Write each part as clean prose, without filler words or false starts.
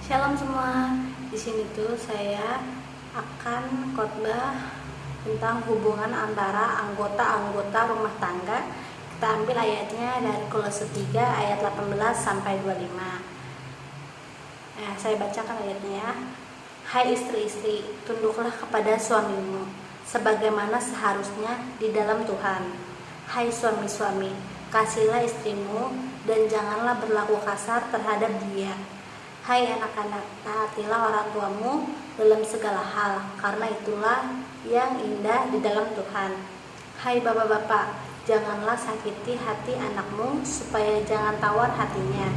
Shalom semua. Di sini tuh saya akan khotbah tentang hubungan antara anggota-anggota rumah tangga. Kita ambil ayatnya dari Kolose 3 ayat 18 sampai 25. Saya bacakan ayatnya ya. Hai istri-istri, tunduklah kepada suamimu sebagaimana seharusnya di dalam Tuhan. Hai suami-suami, kasihilah istrimu dan janganlah berlaku kasar terhadap dia. Hai anak-anak, taatilah orang tuamu dalam segala hal, karena itulah yang indah di dalam Tuhan. Hai bapak-bapak, janganlah sakiti hati anakmu, supaya jangan tawar hatinya.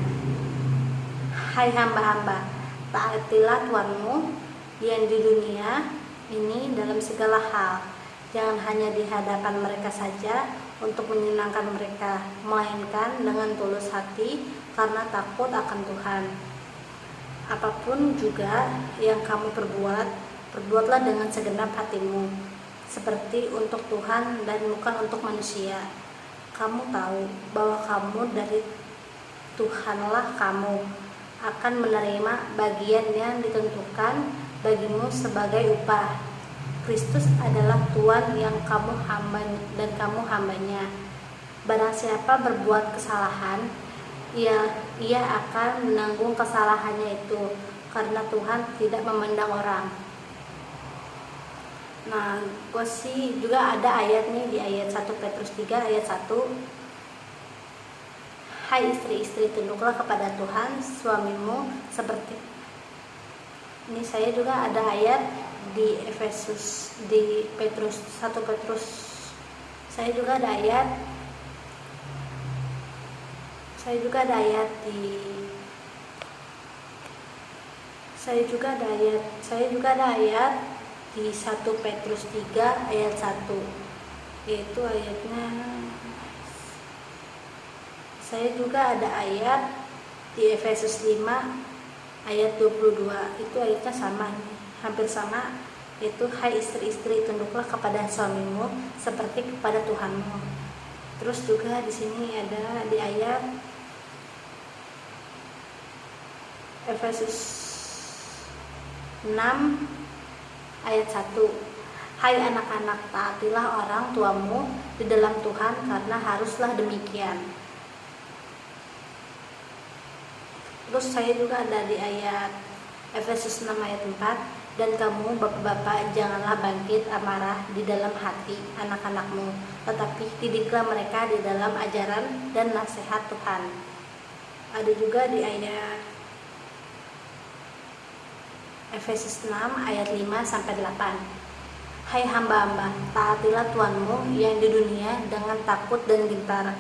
Hai hamba-hamba, taatilah tuanmu yang di dunia ini dalam segala hal. Jangan hanya di hadapan mereka saja untuk menyenangkan mereka, melainkan dengan tulus hati karena takut akan Tuhan. Apapun juga yang kamu perbuat, perbuatlah dengan segenap hatimu, seperti untuk Tuhan dan bukan untuk manusia. Kamu tahu bahwa kamu dari Tuhanlah, kamu akan menerima bagian yang ditentukan bagimu sebagai upah. Kristus adalah Tuhan yang kamu hamba dan kamu hambanya. Barang siapa berbuat kesalahan, ia akan menanggung kesalahannya itu, karena Tuhan tidak memandang orang. Nah, gue sih juga ada ayat nih di ayat 1 Petrus 3 ayat 1. Hai istri-istri, tunduklah kepada Tuhan suamimu seperti. Ini saya juga ada ayat di Efesus, di Petrus 1 Petrus. Saya juga ada ayat di 1 Petrus 3 ayat 1, yaitu ayatnya. Saya juga ada ayat di Efesus 5 ayat 22, itu ayatnya sama, hampir sama, yaitu hai istri-istri, tunduklah kepada suamimu seperti kepada Tuhanmu. Terus juga di sini ada di ayat Efesus 6 ayat 1. Hai anak-anak, taatilah orang tuamu di dalam Tuhan, karena haruslah demikian. Terus saya juga ada di ayat Efesus 6 ayat 4. Dan kamu bapak-bapak, janganlah bangkit amarah di dalam hati anak-anakmu, tetapi didiklah mereka di dalam ajaran dan nasihat Tuhan. Ada juga di ayat Efesus 6 ayat 5 sampai 8. Hai hamba-hamba, taatilah tuanmu yang di dunia dengan takut dan gentar,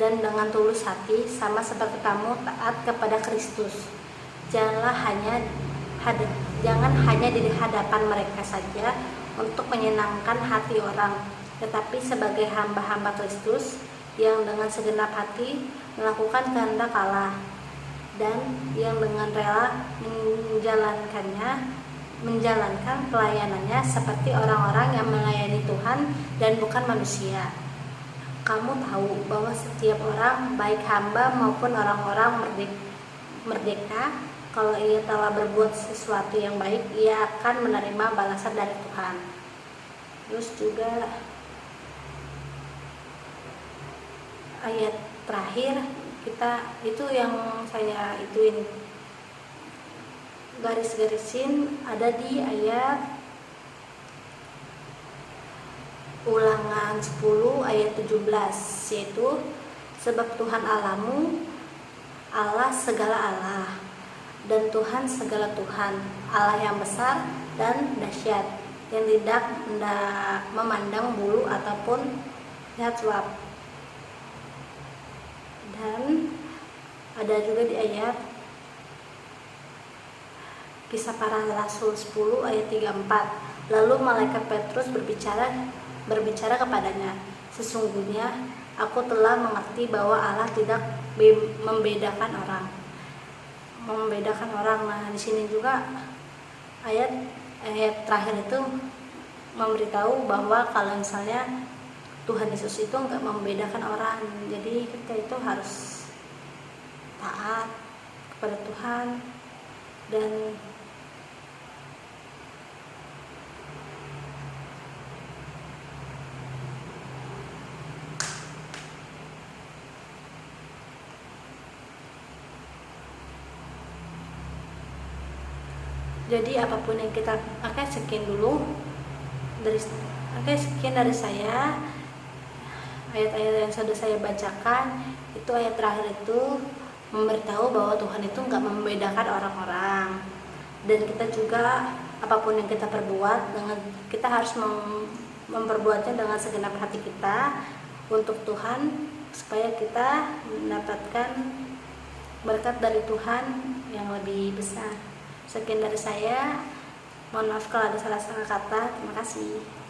dan dengan tulus hati, sama seperti kamu taat kepada Kristus. Jangan hanya di hadapan mereka saja untuk menyenangkan hati orang, tetapi sebagai hamba-hamba Kristus yang dengan segenap hati melakukan kehendak Allah, dan yang dengan rela menjalankan pelayanannya seperti orang-orang yang melayani Tuhan dan bukan manusia. Kamu tahu bahwa setiap orang, baik hamba maupun orang-orang merdeka, kalau ia telah berbuat sesuatu yang baik, ia akan menerima balasan dari Tuhan. Terus juga ayat terakhir kita itu yang saya garis-garisin ada di ayat Ulangan 10 ayat 17, yaitu sebab Tuhan Allahmu Allah segala Allah, dan Tuhan segala Tuhan, Allah yang besar dan dahsyat, yang tidak memandang bulu ataupun lihat suap. Dan ada juga di ayat Kisah Para Rasul 10 ayat 34. Lalu malaikat Petrus berbicara kepadanya, sesungguhnya aku telah mengerti bahwa Allah tidak membedakan orang. Nah, di sini juga ayat terakhir itu memberitahu bahwa kalau misalnya Tuhan Yesus itu enggak membedakan orang, jadi kita itu harus taat kepada Tuhan Dan jadi apapun yang kita sekian dulu dari sekian dari saya. Ayat-ayat yang sudah saya bacakan itu, ayat terakhir itu memberitahu bahwa Tuhan itu nggak membedakan orang-orang, dan kita juga apapun yang kita perbuat, kita harus memperbuatnya dengan segenap hati kita untuk Tuhan, supaya kita mendapatkan berkat dari Tuhan yang lebih besar. Sekian dari saya, mohon maaf kalau ada salah-salah kata. Terima kasih.